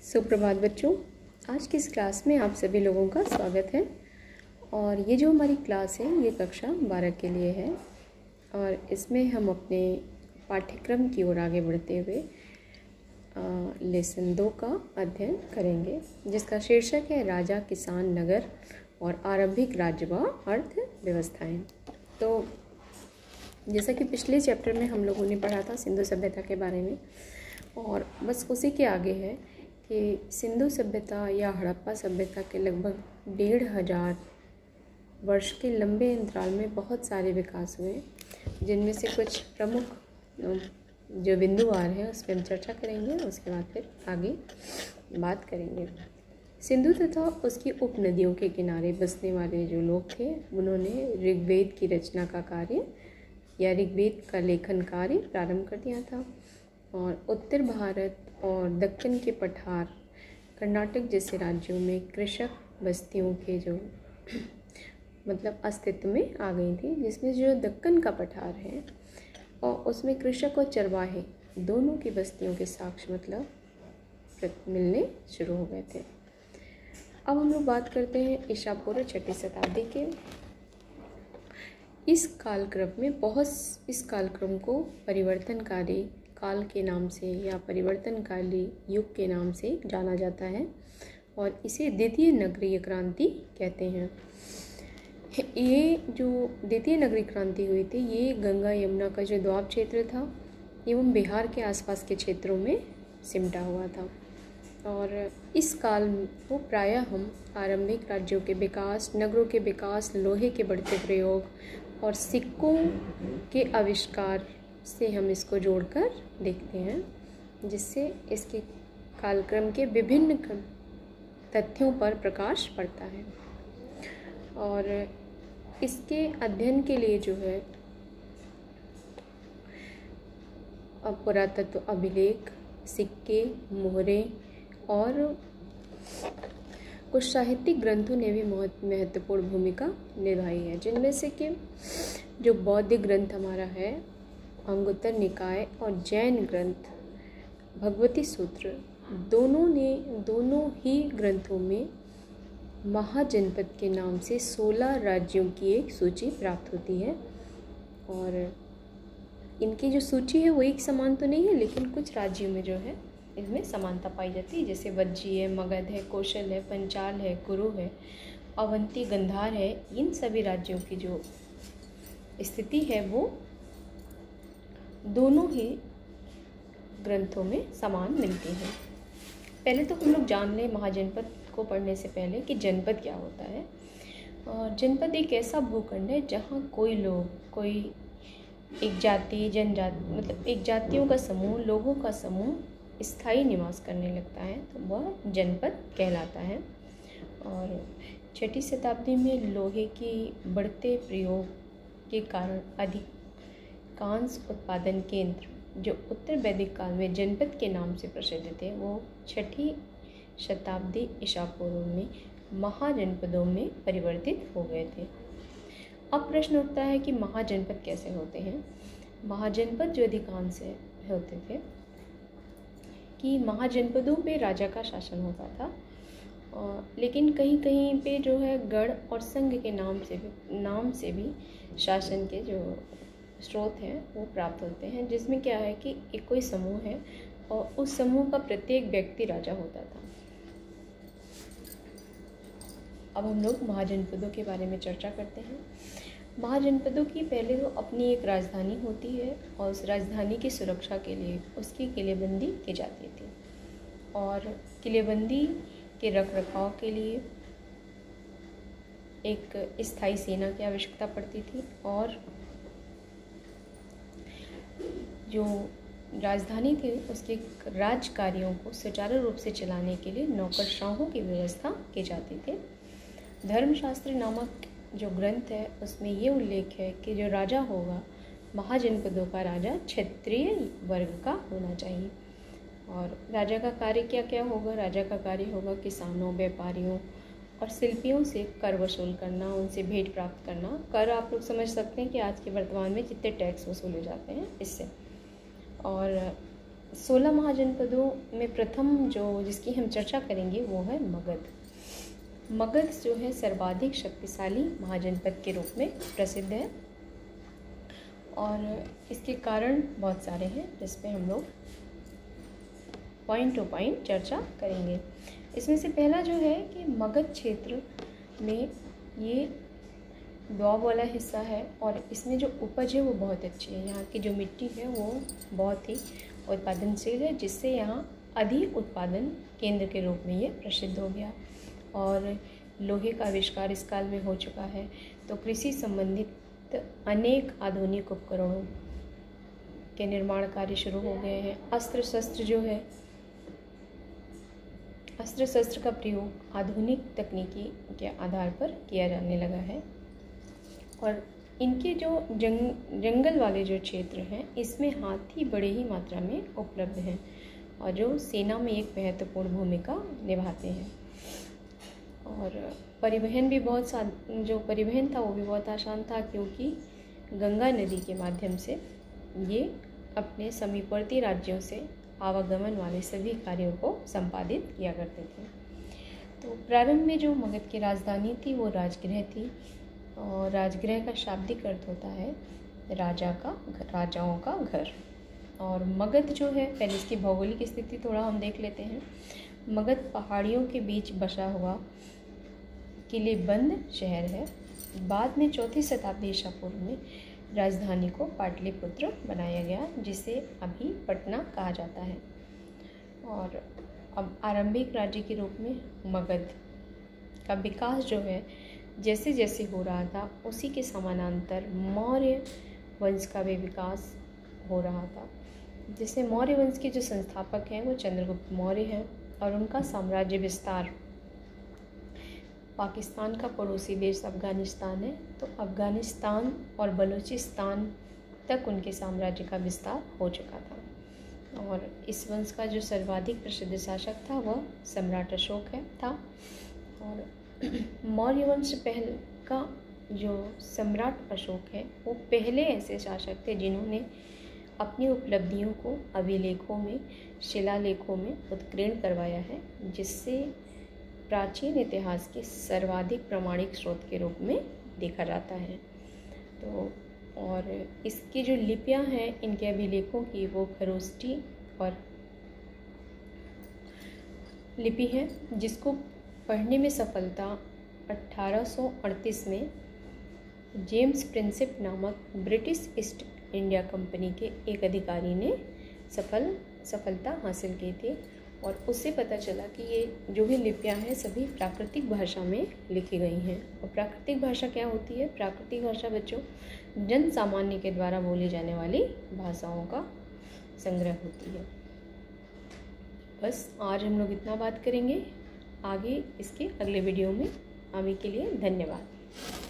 सुप्रभात बच्चों, आज की इस क्लास में आप सभी लोगों का स्वागत है। और ये जो हमारी क्लास है ये कक्षा 12 के लिए है और इसमें हम अपने पाठ्यक्रम की ओर आगे बढ़ते हुए लेसन 2 का अध्ययन करेंगे, जिसका शीर्षक है राजा, किसान, नगर और आरंभिक राज्य व अर्थव्यवस्थाएं। तो जैसा कि पिछले चैप्टर में हम लोगों ने पढ़ा था सिंधु सभ्यता के बारे में, और बस उसी के आगे है कि सिंधु सभ्यता या हड़प्पा सभ्यता के लगभग 1500 वर्ष के लंबे अंतराल में बहुत सारे विकास हुए, जिनमें से कुछ प्रमुख जो बिंदुवार हैं उस पर हम चर्चा करेंगे। उसके बाद फिर आगे बात करेंगे। सिंधु तथा उसकी उपनदियों के किनारे बसने वाले जो लोग थे, उन्होंने ऋग्वेद की रचना का कार्य या ऋग्वेद का लेखन कार्य प्रारंभ कर दिया था। और उत्तर भारत और दक्कन के पठार, कर्नाटक जैसे राज्यों में कृषक बस्तियों के जो मतलब अस्तित्व में आ गई थी, जिसमें जो दक्कन का पठार है और उसमें कृषक और चरवाहे दोनों की बस्तियों के साक्ष्य मतलब मिलने शुरू हो गए थे। अब हम लोग बात करते हैं ईसा पूर्व 6वीं शताब्दी के। इस कालक्रम को परिवर्तनकारी काल के नाम से या परिवर्तनकाली युग के नाम से जाना जाता है और इसे द्वितीय नगरीय क्रांति कहते हैं। ये जो द्वितीय नगरीय क्रांति हुई थी, ये गंगा यमुना का जो द्वाब क्षेत्र था एवं बिहार के आसपास के क्षेत्रों में सिमटा हुआ था। और इस काल को प्रायः हम आरंभिक राज्यों के विकास, नगरों के विकास, लोहे के बढ़ते प्रयोग और सिक्कों के आविष्कार से हम इसको जोड़कर देखते हैं, जिससे इसके कालक्रम के विभिन्न तथ्यों पर प्रकाश पड़ता है। और इसके अध्ययन के लिए जो है पुरातत्व अभिलेख, सिक्के, मोहरे और कुछ साहित्यिक ग्रंथों ने भी महत्वपूर्ण भूमिका निभाई है, जिनमें से कि जो बौद्ध ग्रंथ हमारा है अंगुत्तर निकाय और जैन ग्रंथ भगवती सूत्र, दोनों ही ग्रंथों में महाजनपद के नाम से 16 राज्यों की एक सूची प्राप्त होती है। और इनकी जो सूची है वो एक समान तो नहीं है, लेकिन कुछ राज्यों में जो है इसमें समानता पाई जाती है, जैसे वज्जी है, मगध है, कौशल है, पंचाल है, कुरु है, अवंती, गंधार है। इन सभी राज्यों की जो स्थिति है वो दोनों ही ग्रंथों में समान मिलती है। पहले तो हम लोग जान लें महाजनपद को पढ़ने से पहले कि जनपद क्या होता है। और जनपद एक ऐसा भूखंड है जहाँ कोई एक जाति, जनजाति मतलब एक जातियों का समूह, लोगों का समूह स्थायी निवास करने लगता है, तो वह जनपद कहलाता है। और 6वीं शताब्दी में लोहे की बढ़ते प्रयोग के कारण अधिकांश उत्पादन केंद्र जो उत्तर वैदिक काल में जनपद के नाम से प्रसिद्ध थे, वो 6वीं शताब्दी ईसा पूर्व में महाजनपदों में परिवर्तित हो गए थे। अब प्रश्न उठता है कि महाजनपद कैसे होते हैं। महाजनपद जो अधिकांश होते थे कि महाजनपदों पे राजा का शासन होता था, लेकिन कहीं कहीं पे जो है गढ़ और संघ के नाम से भी शासन के जो स्रोत हैं वो प्राप्त होते हैं, जिसमें क्या है कि एक कोई समूह है और उस समूह का प्रत्येक व्यक्ति राजा होता था। अब हम लोग महाजनपदों के बारे में चर्चा करते हैं। महाजनपदों की पहले तो अपनी एक राजधानी होती है और उस राजधानी की सुरक्षा के लिए उसकी किलेबंदी की जाती थी। और किलेबंदी के रखरखाव के लिए एक स्थायी सेना की आवश्यकता पड़ती थी। और जो राजधानी थी उसके राज कार्यों को सुचारू रूप से चलाने के लिए नौकरशाहों की व्यवस्था की जाती थी। धर्मशास्त्र नामक जो ग्रंथ है उसमें ये उल्लेख है कि जो राजा होगा, महाजनपदों का राजा क्षत्रिय वर्ग का होना चाहिए। और राजा का कार्य क्या क्या होगा? राजा का कार्य होगा किसानों, व्यापारियों और शिल्पियों से कर वसूल करना, उनसे भेंट प्राप्त करना। कर आप लोग समझ सकते हैं कि आज के वर्तमान में जितने टैक्स वसूले जाते हैं इससे। और 16 महाजनपदों में प्रथम जो जिसकी हम चर्चा करेंगे वो है मगध। मगध जो है सर्वाधिक शक्तिशाली महाजनपद के रूप में प्रसिद्ध है और इसके कारण बहुत सारे हैं जिस पे हम लोग पॉइंट टू पॉइंट चर्चा करेंगे। इसमें से पहला जो है कि मगध क्षेत्र में ये दोआब वाला हिस्सा है और इसमें जो उपज है वो बहुत अच्छी है। यहाँ की जो मिट्टी है वो बहुत ही उत्पादनशील है, जिससे यहाँ अधिक उत्पादन केंद्र के रूप में ये प्रसिद्ध हो गया। और लोहे का आविष्कार इस काल में हो चुका है, तो कृषि संबंधित अनेक आधुनिक उपकरणों के निर्माण कार्य शुरू हो गए हैं। अस्त्र शस्त्र का प्रयोग आधुनिक तकनीकी के आधार पर किया जाने लगा है और इनके जो जंगल वाले जो क्षेत्र हैं इसमें हाथी बड़े ही मात्रा में उपलब्ध हैं और जो सेना में एक महत्वपूर्ण भूमिका निभाते हैं। और परिवहन भी जो परिवहन था वो भी बहुत आसान था, क्योंकि गंगा नदी के माध्यम से ये अपने समीपवर्ती राज्यों से आवागमन वाले सभी कार्यों को संपादित किया करते थे। तो प्रारंभ में जो मगध की राजधानी थी वो राजगृह थी और राजगृह का शाब्दिक अर्थ होता है राजाओं का घर। और मगध जो है, पहले इसकी भौगोलिक स्थिति थोड़ा हम देख लेते हैं। मगध पहाड़ियों के बीच बसा हुआ किलेबंद शहर है। बाद में 4वीं शताब्दी ईसा पूर्व में राजधानी को पाटलिपुत्र बनाया गया, जिसे अभी पटना कहा जाता है। और अब आरंभिक राज्य के रूप में मगध का विकास जो है जैसे जैसे हो रहा था उसी के समानांतर मौर्य वंश का भी विकास हो रहा था। जैसे मौर्य वंश के जो संस्थापक हैं वो चंद्रगुप्त मौर्य हैं और उनका साम्राज्य विस्तार पाकिस्तान का पड़ोसी देश अफ़गानिस्तान है, तो अफ़गानिस्तान और बलूचिस्तान तक उनके साम्राज्य का विस्तार हो चुका था। और इस वंश का जो सर्वाधिक प्रसिद्ध शासक था वह सम्राट अशोक था। और मौर्य वंश का जो सम्राट अशोक है वो पहले ऐसे शासक थे जिन्होंने अपनी उपलब्धियों को अभिलेखों में, शिलालेखों में उत्कीर्ण करवाया है, जिससे प्राचीन इतिहास के सर्वाधिक प्रामाणिक स्रोत के रूप में देखा जाता है। तो और इसकी जो लिपियां हैं इनके अभिलेखों की वो खरोष्टी और लिपि है, जिसको पढ़ने में सफलता 1838 में जेम्स प्रिंसिप नामक ब्रिटिश ईस्ट इंडिया कंपनी के एक अधिकारी ने सफलता हासिल की थी। और उससे पता चला कि ये जो भी लिपियां हैं सभी प्राकृतिक भाषा में लिखी गई हैं। और प्राकृतिक भाषा क्या होती है? प्राकृतिक भाषा बच्चों जन सामान्य के द्वारा बोली जाने वाली भाषाओं का संग्रह होती है। बस आज हम लोग इतना बात करेंगे, आगे इसके अगले वीडियो में। अभी के लिए धन्यवाद।